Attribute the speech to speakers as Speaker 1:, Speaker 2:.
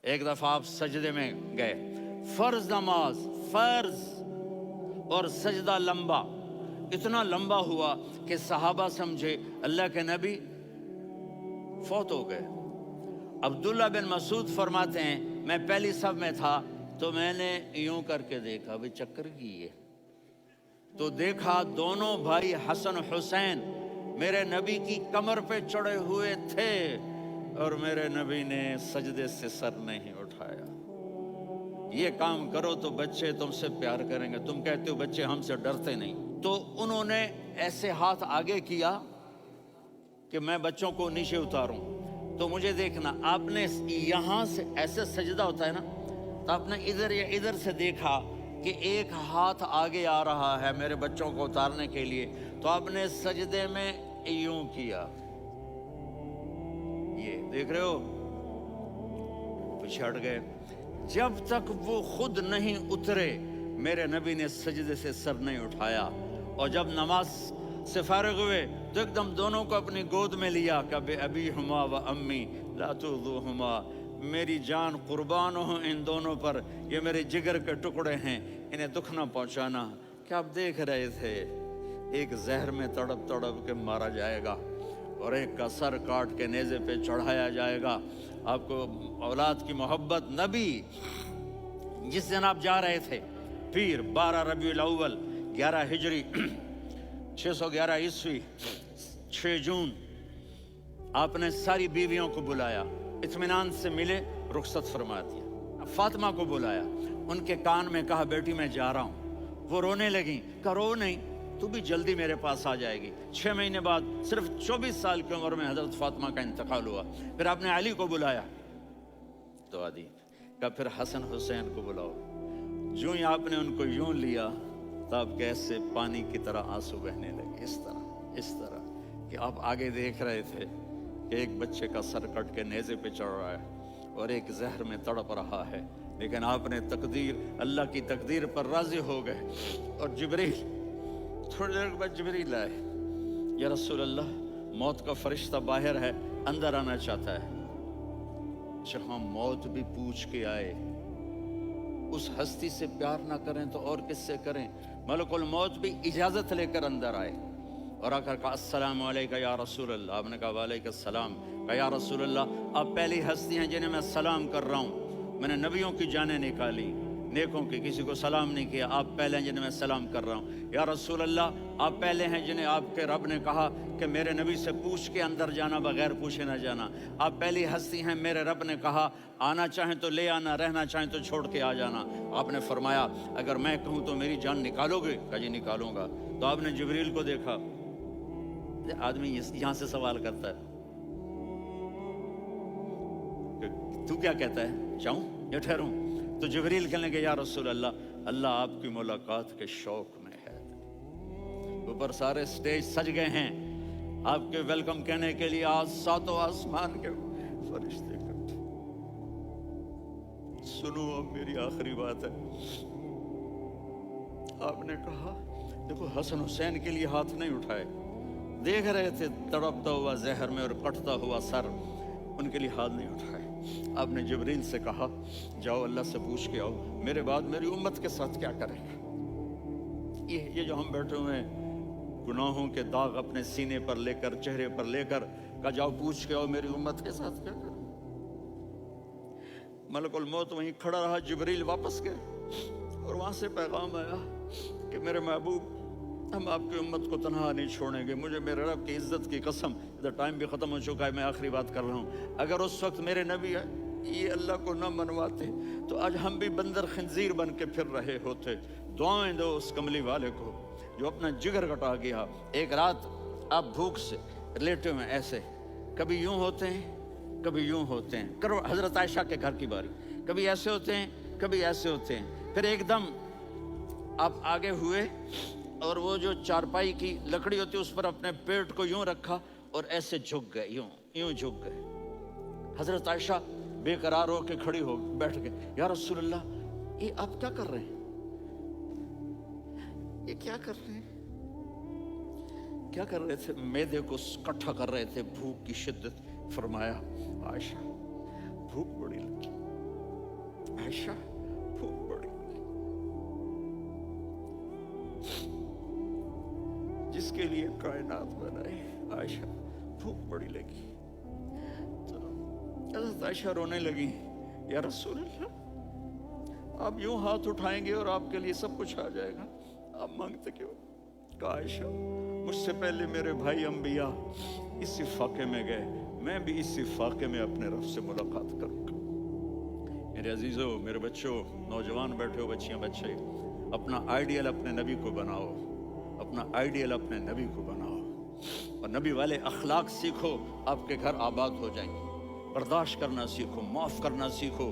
Speaker 1: ایک دفعہ آپ سجدے میں گئے، فرض نماز، فرض، اور سجدہ لمبا، اتنا لمبا ہوا کہ صحابہ سمجھے اللہ کے نبی فوت ہو گئے۔ عبداللہ بن مسعود فرماتے ہیں میں پہلی صف میں تھا تو میں نے یوں کر کے دیکھا، بھی چکر کی ہے، تو دیکھا دونوں بھائی حسن حسین میرے نبی کی کمر پہ چڑھے ہوئے تھے، اور میرے نبی نے سجدے سے سر نہیں اٹھایا۔ یہ کام کرو تو بچے تم سے پیار کریں گے، تم کہتے ہو بچے ہم سے ڈرتے نہیں، تو انہوں نے ایسے ہاتھ آگے کیا کہ میں بچوں کو نیچے اتاروں۔ تو مجھے دیکھنا، آپ نے یہاں سے ایسے سجدہ ہوتا ہے نا، تو آپ نے ادھر یا ادھر سے دیکھا کہ ایک ہاتھ آگے آ رہا ہے میرے بچوں کو اتارنے کے لیے، تو آپ نے سجدے میں یوں کیا، یہ دیکھ رہے ہو، پیچھے ہٹ گئے۔ جب تک وہ خود نہیں اترے میرے نبی نے سجدے سے سر نہیں اٹھایا، اور جب نماز سے فارغ ہوئے تو ایک دم دونوں کو اپنی گود میں لیا کہ بے ابی ہما و امی لا تؤذوہما، میری جان قربان ہو ان دونوں پر، یہ میرے جگر کے ٹکڑے ہیں، انہیں دکھ نہ پہنچانا۔ کیا آپ دیکھ رہے تھے ایک زہر میں تڑپ تڑپ کے مارا جائے گا، اور ایک کا سر کاٹ کے نیزے پہ چڑھایا جائے گا۔ آپ کو اولاد کی محبت، نبی جس دن آپ جا رہے تھے پیر 12 ربیع الاول 11 ہجری 611 عیسوی 6 جون، آپ نے ساری بیویوں کو بلایا، اطمینان سے ملے، رخصت فرما دیا۔ فاطمہ کو بلایا، ان کے کان میں کہا بیٹی میں جا رہا ہوں، وہ رونے لگیں، کہا رو نہیں، تو بھی جلدی میرے پاس آ جائے گی۔ 6 مہینے بعد صرف 24 سال کی عمر میں حضرت فاطمہ کا انتقال ہوا۔ پھر آپ نے علی کو بلایا تو آدھی، کہا پھر حسن حسین کو بلاؤ۔ جو ہی آپ نے ان کو یوں لیا تو آپ کیسے پانی کی طرح آنسو بہنے لگے، اس طرح کہ آپ آگے دیکھ رہے تھے کہ ایک بچے کا سر کٹ کے نیزے پہ چڑھ رہا ہے اور ایک زہر میں تڑپ رہا ہے، لیکن آپ نے تقدیر، اللہ کی تقدیر پر راضی ہو گئے۔ اور جبریل تھوڑی دیر بعد جبریل آئے، یا رسول اللہ موت کا فرشتہ باہر ہے، اندر آنا چاہتا ہے۔ جہاں موت بھی پوچھ کے آئے، اس ہستی سے پیار نہ کریں تو اور کس سے کریں؟ ملک الموت بھی اجازت لے کر اندر آئے اور آ کر کہا السلام علیکم یا رسول اللہ۔ آپ نے کہا وعلیکم السلام۔ کہا یا رسول اللہ آپ پہلی ہستی ہیں جنہیں میں سلام کر رہا ہوں، میں نے نبیوں کی جانیں نکالی، نیکوں کی، کسی کو سلام نہیں کیا، آپ پہلے ہیں جنہیں میں سلام کر رہا ہوں۔ یا رسول اللہ آپ پہلے ہیں جنہیں آپ کے رب نے کہا کہ میرے نبی سے پوچھ کے اندر جانا، بغیر پوچھے نہ جانا۔ آپ پہلی ہستی ہیں، میرے رب نے کہا آنا چاہیں تو لے آنا، رہنا چاہیں تو چھوڑ کے آ جانا۔ آپ نے فرمایا اگر میں کہوں تو میری جان نکالو گے؟ کہا جی نکالوں گا۔ تو آپ نے جبریل کو دیکھا، آدمی یہاں سے سوال کرتا ہے کہ تو کیا کہتا ہے، جاؤں یا ٹھہروں؟ تو جبریل کہنے لگے یا رسول اللہ، اللہ آپ کی ملاقات کے شوق میں ہے۔ اوپر سارے سٹیج سج گئے ہیں آپ کے ویلکم کہنے کے لیے، آج ساتوں آسمان کے فرشتے اکٹھے۔ سنو اب میری آخری بات ہے۔ آپ نے کہا دیکھو حسن حسین کے لیے ہاتھ نہیں اٹھائے، دیکھ رہے تھے تڑپتا ہوا زہر میں اور کٹتا ہوا سر، ان کے لیے ہاتھ نہیں اٹھائے۔ آپ نے جبریل سے کہا جاؤ اللہ سے پوچھ کے آؤ میرے بعد میری امت کے ساتھ کیا کرے گا۔ یہ جو ہم بیٹھے ہوئے ہیں گناہوں کے داغ اپنے سینے پر لے کر، چہرے پر لے کر، کہا جاؤ پوچھ کے آؤ میری امت کے ساتھ کیا کرے۔ ملک الموت وہیں کھڑا رہا، جبریل واپس گئے اور وہاں سے پیغام آیا کہ میرے محبوب ہم آپ کی امت کو تنہا نہیں چھوڑیں گے، مجھے میرے رب کی عزت کی قسم، ادھر ٹائم بھی ختم ہو چکا ہے، میں آخری بات کر رہا ہوں، اگر اس وقت میرے نبی یہ اللہ کو نہ منواتے تو آج ہم بھی بندر خنزیر بن کے پھر رہے ہوتے۔ دعائیں دو اس کملی والے کو جو اپنا جگر کٹا گیا۔ ایک رات آپ بھوک سے لیٹے ہوئے ایسے، کبھی یوں ہوتے ہیں کبھی یوں ہوتے ہیں، کرو حضرت عائشہ کے گھر کی باری، کبھی ایسے ہوتے ہیں کبھی ایسے ہوتے ہیں، پھر ایک دم آپ آگے ہوئے اور وہ جو چارپائی کی لکڑی ہوتی ہے اس پر اپنے پیٹ کو یوں رکھا اور ایسے جھک گئے، یوں جھک گئے۔ حضرت عائشہ بے قرار ہو کے کھڑی ہو بیٹھ گئے، یا رسول اللہ یہ آپ کیا کر رہے ہیں، یہ کیا کر رہے ہیں؟ کیا کر رہے تھے؟ معدے کو کٹھا کر رہے تھے، بھوک کی شدت۔ فرمایا عائشہ بھوک بڑی لگی، عائشہ بھوک بڑی، جس کے لیے کائنات بنائی، عائشہ بھوک بڑی لگی۔ تو حضرت عائشہ رونے لگی، یا رسول اللہ، آپ یوں ہاتھ اٹھائیں گے اور آپ کے لیے سب کچھ آ جائے گا، آپ مانگتے کیوں؟ کہا عائشہ مجھ سے پہلے میرے بھائی انبیاء اسی فاقے میں گئے، میں بھی اسی فاقے میں اپنے رب سے ملاقات کروں گا۔ میرے عزیزوں، میرے بچوں، نوجوان بیٹھے ہو، بچیاں بچے، اپنا آئیڈیل اپنے نبی کو بناؤ، اپنا آئیڈیل اپنے نبی کو بناؤ، اور نبی والے اخلاق سیکھو، آپ کے گھر آباد ہو جائیں گے۔ برداشت کرنا سیکھو، معاف کرنا سیکھو،